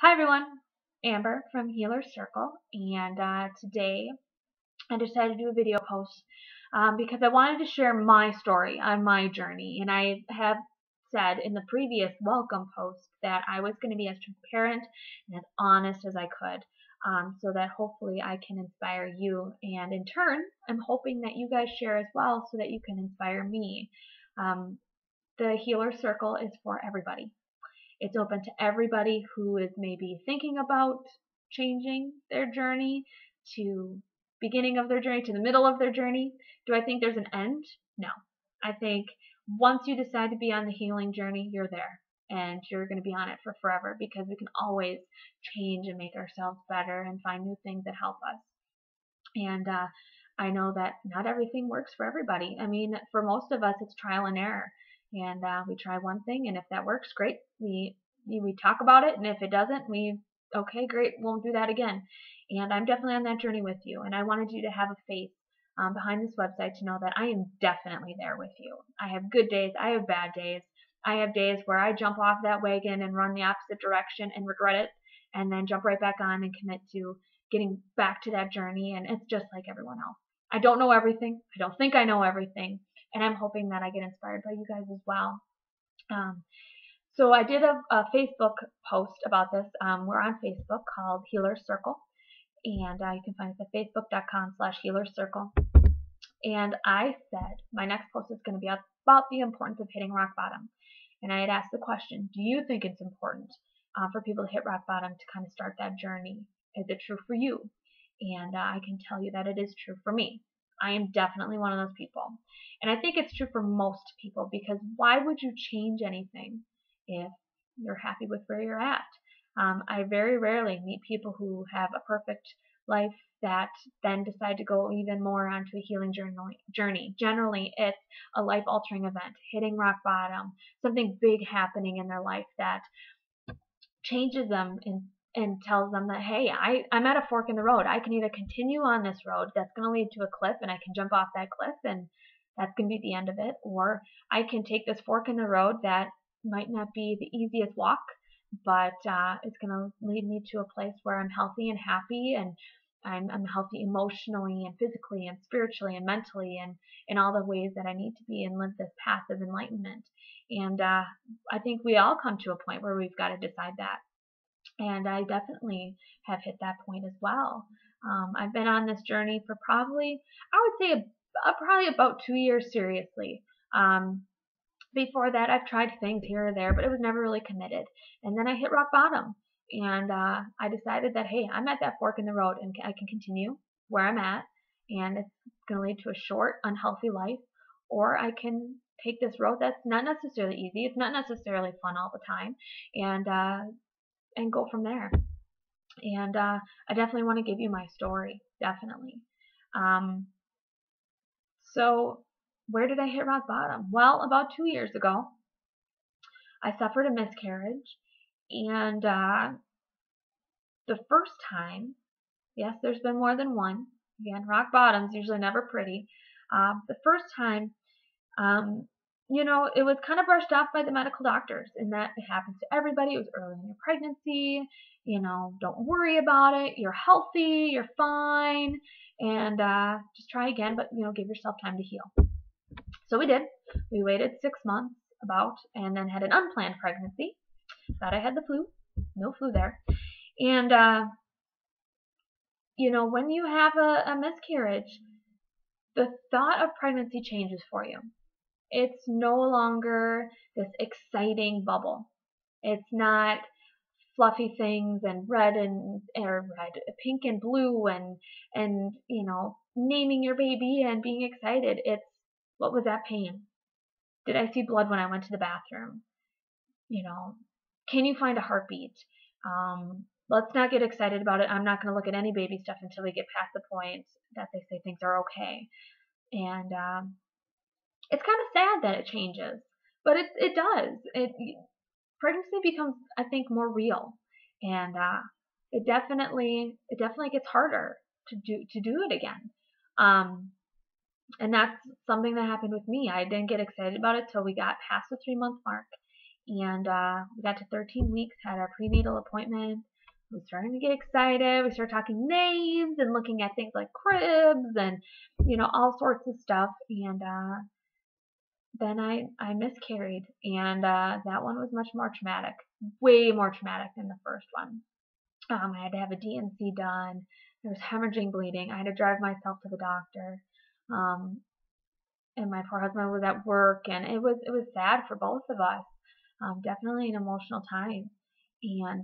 Hi everyone, Amber from Healer Circle, and today I decided to do a video post because I wanted to share my story on my journey, and I have said in the previous welcome post that I was going to be as transparent and as honest as I could, so that hopefully I can inspire you, and in turn I'm hoping that you guys share as well so that you can inspire me. The Healer Circle is for everybody. It's open to everybody who is maybe thinking about changing their journey, to beginning of their journey, to the middle of their journey. Do I think there's an end? No. I think once you decide to be on the healing journey, you're there. And you're going to be on it for forever, because we can always change and make ourselves better and find new things that help us. And I know that not everything works for everybody. I mean, for most of us, it's trial and error. And we try one thing, and if that works, great. We talk about it, and if it doesn't, okay, great, won't do that again. And I'm definitely on that journey with you, and I wanted you to have a faith behind this website to know that I am definitely there with you. I have good days, I have bad days. I have days where I jump off that wagon and run the opposite direction and regret it, and then jump right back on and commit to getting back to that journey, and it's just like everyone else. I don't know everything. I don't think I know everything, and I'm hoping that I get inspired by you guys as well. So I did a Facebook post about this. We're on Facebook called Healer Circle, and you can find us at facebook.com/Healer Circle. And I said my next post is going to be about the importance of hitting rock bottom. And I had asked the question, do you think it's important for people to hit rock bottom to kind of start that journey? Is it true for you? And I can tell you that it is true for me. I am definitely one of those people. And I think it's true for most people, because why would you change anything if you're happy with where you're at? I very rarely meet people who have a perfect life that then decide to go even more onto a healing journey. Generally, it's a life-altering event, hitting rock bottom, something big happening in their life that changes them and tells them that, hey, I'm at a fork in the road. I can either continue on this road that's going to lead to a cliff, and I can jump off that cliff, and that's going to be the end of it, or I can take this fork in the road that might not be the easiest walk, but it's going to lead me to a place where I'm healthy and happy, and I'm healthy emotionally and physically and spiritually and mentally, and in all the ways that I need to be, and live this path of enlightenment. And I think we all come to a point where we've got to decide that. And I definitely have hit that point as well. I've been on this journey for probably, I would say, probably about 2 years seriously. Before that, I've tried things here or there, but it was never really committed. And then I hit rock bottom, and I decided that, hey, I'm at that fork in the road, and I can continue where I'm at, and it's going to lead to a short, unhealthy life, or I can take this road that's not necessarily easy. It's not necessarily fun all the time, and go from there. And I definitely want to give you my story, definitely. So where did I hit rock bottom? Well, about 2 years ago, I suffered a miscarriage, and the first time, yes, there's been more than one. Again, rock bottom's usually never pretty. The first time, it was kind of brushed off by the medical doctors, and that it happens to everybody. It was early in your pregnancy. Don't worry about it. You're healthy. You're fine. And just try again, but, give yourself time to heal. So we did. We waited 6 months and then had an unplanned pregnancy. Thought I had the flu. No flu there. And, when you have a miscarriage, the thought of pregnancy changes for you. It's no longer this exciting bubble. It's not fluffy things and pink and blue and naming your baby and being excited. It's, what was that pain? Did I see blood when I went to the bathroom? Can you find a heartbeat? Let's not get excited about it. I'm not going to look at any baby stuff until we get past the point that they say things are okay. And it's kind of sad that it changes, but it does. Pregnancy becomes, I think, more real, and it definitely gets harder to do it again. And that's something that happened with me. I didn't get excited about it till we got past the 3-month mark, and we got to 13 weeks, had our prenatal appointment, was starting to get excited. We started talking names and looking at things like cribs and, all sorts of stuff. And then I miscarried, and that one was much more traumatic, way more traumatic than the first one. I had to have a D&C done. There was hemorrhaging, bleeding. I had to drive myself to the doctor. Um, and my poor husband was at work, and it was sad for both of us. Definitely an emotional time. And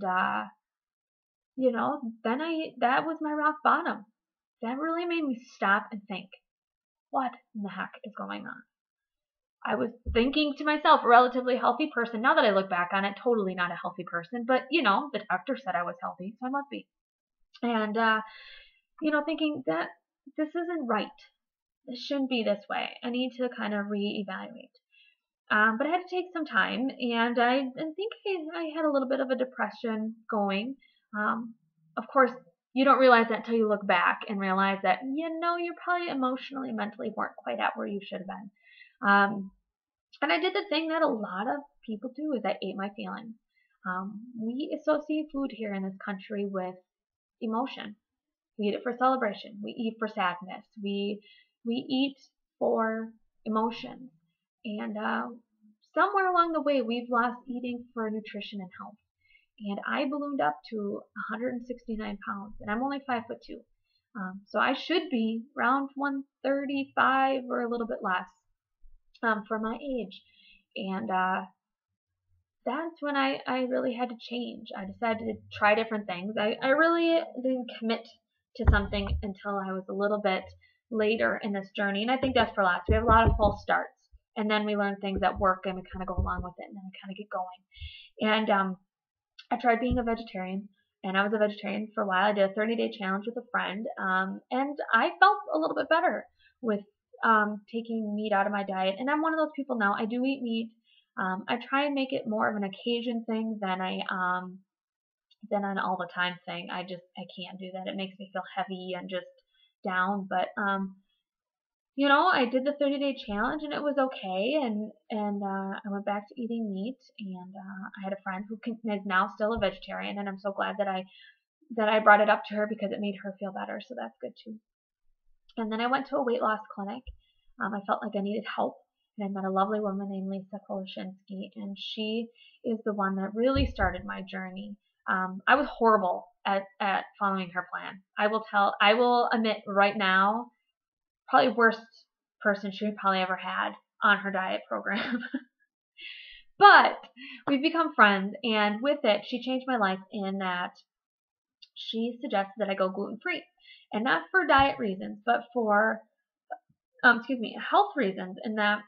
then that was my rock bottom. That really made me stop and think, what in the heck is going on? I was thinking to myself, a relatively healthy person. Now that I look back on it, totally not a healthy person, but the doctor said I was healthy, so I must be. And thinking that this isn't right. This shouldn't be this way. I need to kind of reevaluate. But I had to take some time, and I think I had a little bit of a depression going. Of course, you don't realize that until you look back and realize that, you're probably emotionally, mentally weren't quite at where you should have been. And I did the thing that a lot of people do, is I ate my feelings. We associate food here in this country with emotion. We eat it for celebration. We eat for sadness. We eat for emotion. And somewhere along the way, we've lost eating for nutrition and health. And I ballooned up to 169 pounds, and I'm only 5'2". So I should be around 135 or a little bit less for my age. And that's when I really had to change. I decided to try different things. I really didn't commit to something until I was a little bit later in this journey. And I think that's for lots. We have a lot of false starts. And then we learn things that work, and we kind of go along with it, and then we kind of get going. And I tried being a vegetarian, and I was a vegetarian for a while. I did a 30-day challenge with a friend, and I felt a little bit better with taking meat out of my diet. And I'm one of those people now. I do eat meat. I try and make it more of an occasion thing than an all the time thing. I can't do that. It makes me feel heavy and just down. But I did the 30-day challenge, and it was okay. And I went back to eating meat. And I had a friend who is now still a vegetarian, and I'm so glad that I brought it up to her, because it made her feel better. So that's good too. And then I went to a weight loss clinic. I felt like I needed help. And I met a lovely woman named Lisa Koloshinsky, and she is the one that really started my journey. I was horrible at following her plan. I will admit right now, probably worst person she probably ever had on her diet program. But we've become friends, and with it, she changed my life in that she suggested that I go gluten-free. And not for diet reasons, but for, health reasons, in that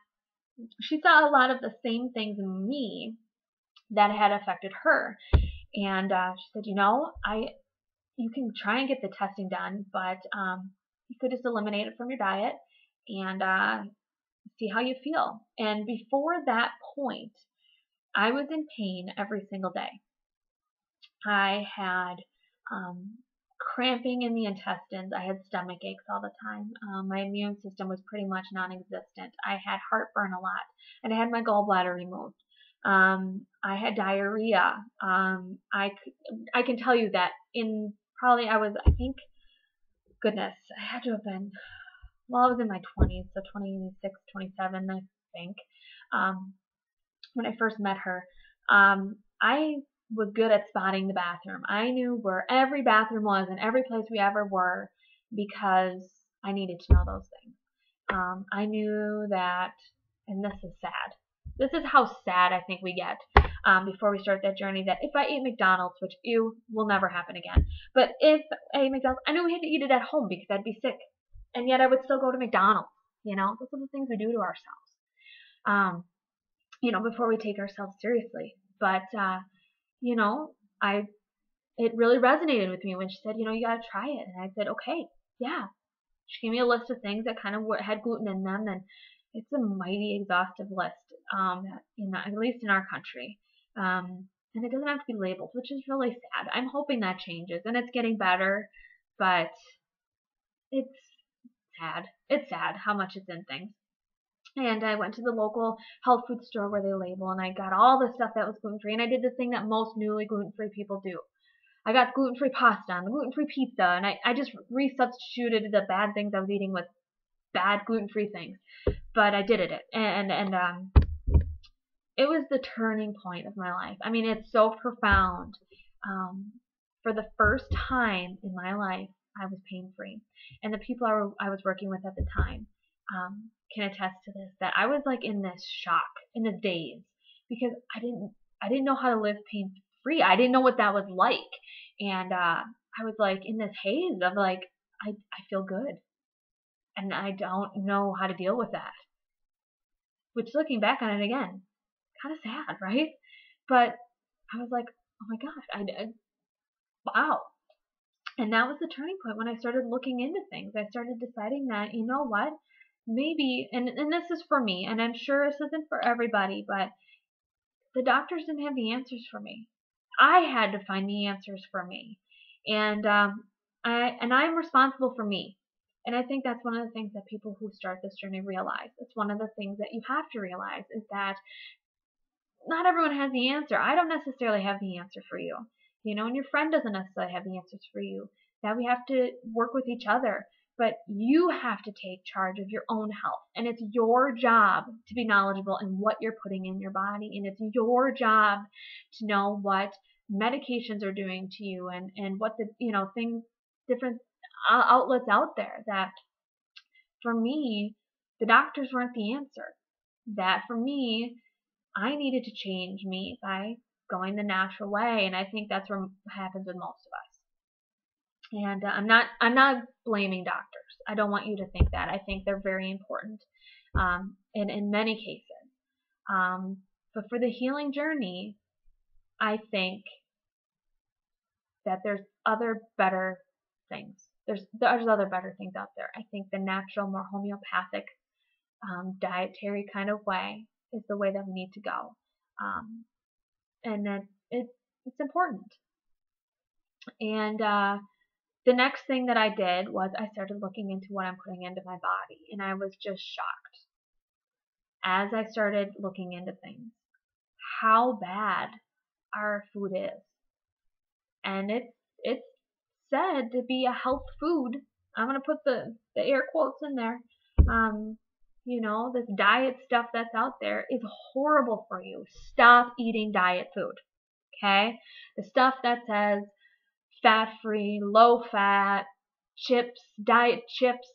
she saw a lot of the same things in me that had affected her. And she said, you can try and get the testing done, but you could just eliminate it from your diet and see how you feel. And before that point, I was in pain every single day. I had cramping in the intestines. I had stomach aches all the time. My immune system was pretty much non-existent. I had heartburn a lot, and I had my gallbladder removed. I had diarrhea. I can tell you that I think, goodness, I had to have been, I was in my 20s, so 26, 27, I think, when I first met her. I was good at spotting the bathroom. I knew where every bathroom was and every place we ever were, because I needed to know those things. I knew that, and this is sad. This is how sad I think we get before we start that journey, that if I ate McDonald's, which will never happen again, but if I ate McDonald's, I knew we had to eat it at home because I'd be sick. And yet I would still go to McDonald's. Those are the things we do to ourselves, before we take ourselves seriously. But it really resonated with me when she said, you got to try it. And I said, okay, yeah. She gave me a list of things that kind of had gluten in them, and it's a mighty exhaustive list, at least in our country. And it doesn't have to be labeled, which is really sad. I'm hoping that changes, and it's getting better, but it's sad. It's sad how much it's in things. And I went to the local health food store where they label, and I got all the stuff that was gluten-free, and I did the thing that most newly gluten-free people do. I got gluten-free pasta and gluten-free pizza, and I just resubstituted the bad things I was eating with bad gluten-free things. But I did it, and it was the turning point of my life. I mean, it's so profound. Um, for the first time in my life, I was pain-free, and the people I was working with at the time can attest to this. That I was like in this shock, in this daze, because I didn't know how to live pain-free. I didn't know what that was like, and I was like in this haze of like I feel good, and I don't know how to deal with that. Which, looking back on it again, kind of sad, right? But I was like, oh my gosh, wow. And that was the turning point when I started looking into things. I started deciding that, you know what, maybe, and this is for me, and I'm sure this isn't for everybody, but the doctors didn't have the answers for me. I had to find the answers for me. And I'm responsible for me. And I think that's one of the things that people who start this journey realize. It's one of the things that you have to realize is that not everyone has the answer. I don't necessarily have the answer for you. You know, and your friend doesn't necessarily have the answers for you. That we have to work with each other. But you have to take charge of your own health. And it's your job to be knowledgeable in what you're putting in your body. And it's your job to know what medications are doing to you and what the, you know, things, different outlets out there. That for me, the doctors weren't the answer. That for me, I needed to change me by going the natural way. And I think that's what happens with most of us. And I'm not blaming doctors. I don't want you to think that. I think they're very important in many cases. But for the healing journey, I think that there's other better things. There's other better things out there. I think the natural, more homeopathic, dietary kind of way is the way that we need to go. And that it's important. And the next thing that I did was I started looking into what I'm putting into my body, and I was just shocked as I started looking into things how bad our food is. And it's said to be a health food. I'm gonna put the air quotes in there. You know, this diet stuff that's out there is horrible for you. Stop eating diet food. Okay? The stuff that says fat-free, low-fat, chips, diet chips.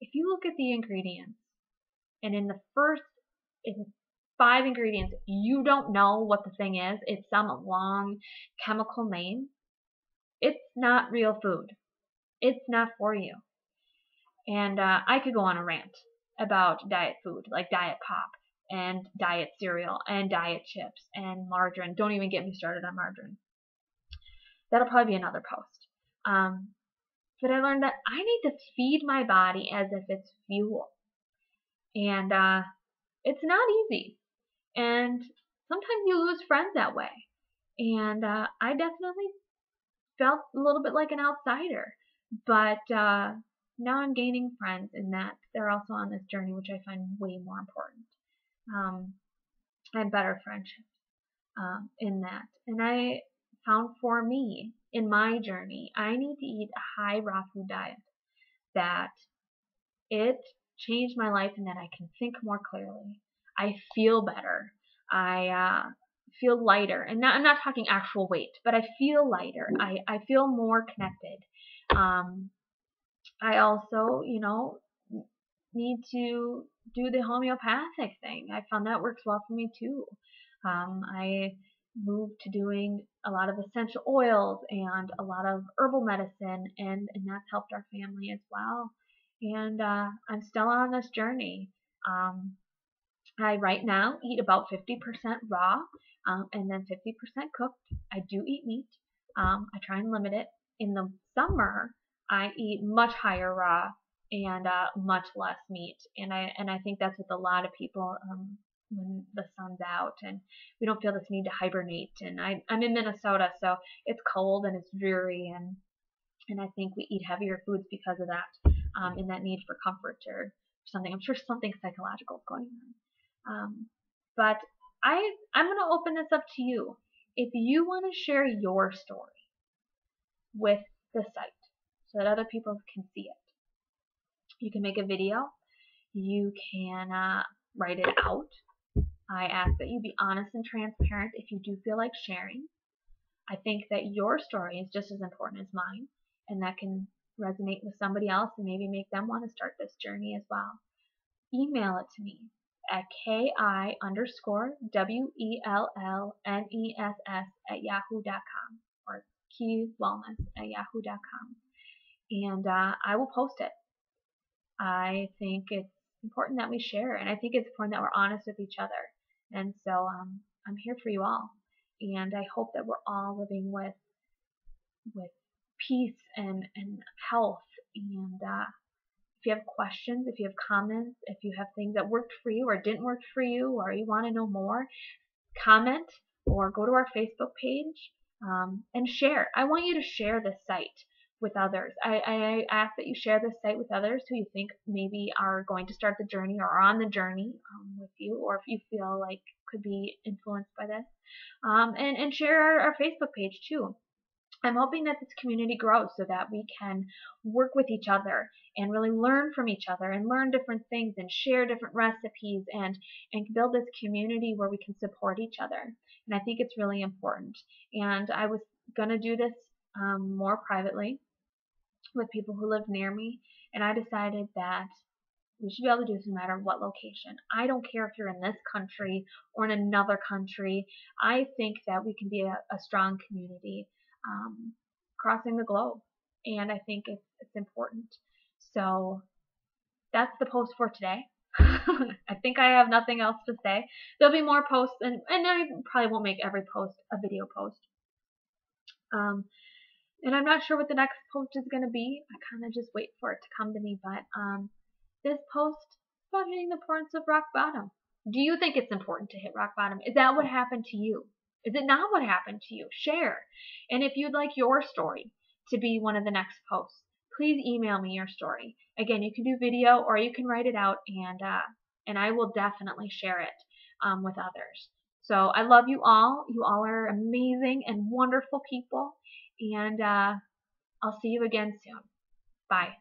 If you look at the ingredients, and in the first 5 ingredients, you don't know what the thing is, it's some long chemical name, it's not real food. It's not for you. And I could go on a rant about diet food, like diet pop, and diet cereal, and diet chips, and margarine. Don't even get me started on margarine. That'll probably be another post. But I learned that I need to feed my body as if it's fuel. And it's not easy. And sometimes you lose friends that way. And I definitely felt a little bit like an outsider. But now I'm gaining friends in that they're also on this journey, which I find way more important. And better friendships in that. And I found for me, in my journey, I need to eat a high raw food diet. That it changed my life and that I can think more clearly. I feel better. I feel lighter. And I'm not talking actual weight, but I feel lighter. I feel more connected. I also, you know, need to do the homeopathic thing. I found that works well for me too. I moved to doing a lot of essential oils and a lot of herbal medicine, and that's helped our family as well. And I'm still on this journey. I right now eat about 50% raw and then 50% cooked. I do eat meat. I try and limit it. In the summer, I eat much higher raw and much less meat. And I think that's with a lot of people when the sun's out and we don't feel this need to hibernate. And I'm in Minnesota, so it's cold and it's dreary, and I think we eat heavier foods because of that, and that need for comfort or something. I'm sure something psychological is going on. But I'm going to open this up to you. If you want to share your story, with the site so that other people can see it. You can make a video. You can write it out. I ask that you be honest and transparent if you do feel like sharing. I think that your story is just as important as mine, and that can resonate with somebody else and maybe make them want to start this journey as well. Email it to me at ki_wellness@yahoo.com or keywellness@yahoo.com, and I will post it. I think it's important that we share, and I think it's important that we're honest with each other. And so I'm here for you all, and I hope that we're all living with peace and health. And if you have questions, if you have comments, if you have things that worked for you or didn't work for you, or you want to know more, comment or go to our Facebook page and share. I want you to share this site with others. I ask that you share this site with others who you think maybe are going to start the journey or are on the journey with you, or if you feel like could be influenced by this. And share our Facebook page too. I'm hoping that this community grows so that we can work with each other and really learn from each other and learn different things and share different recipes and build this community where we can support each other. And I think it's really important. And I was going to do this more privately with people who live near me, and I decided that we should be able to do this no matter what location. I don't care if you're in this country or in another country. I think that we can be a strong community crossing the globe, and I think it's important. So that's the post for today. I think I have nothing else to say. There'll be more posts, and I probably won't make every post a video post. And I'm not sure what the next post is going to be. I kind of just wait for it to come to me. But this post is about hitting the importance of rock bottom. Do you think it's important to hit rock bottom? Is that what happened to you? Is it not what happened to you? Share. And if you'd like your story to be one of the next posts, please email me your story. Again, you can do video or you can write it out, and I will definitely share it with others. So I love you all. You all are amazing and wonderful people. And I'll see you again soon. Bye.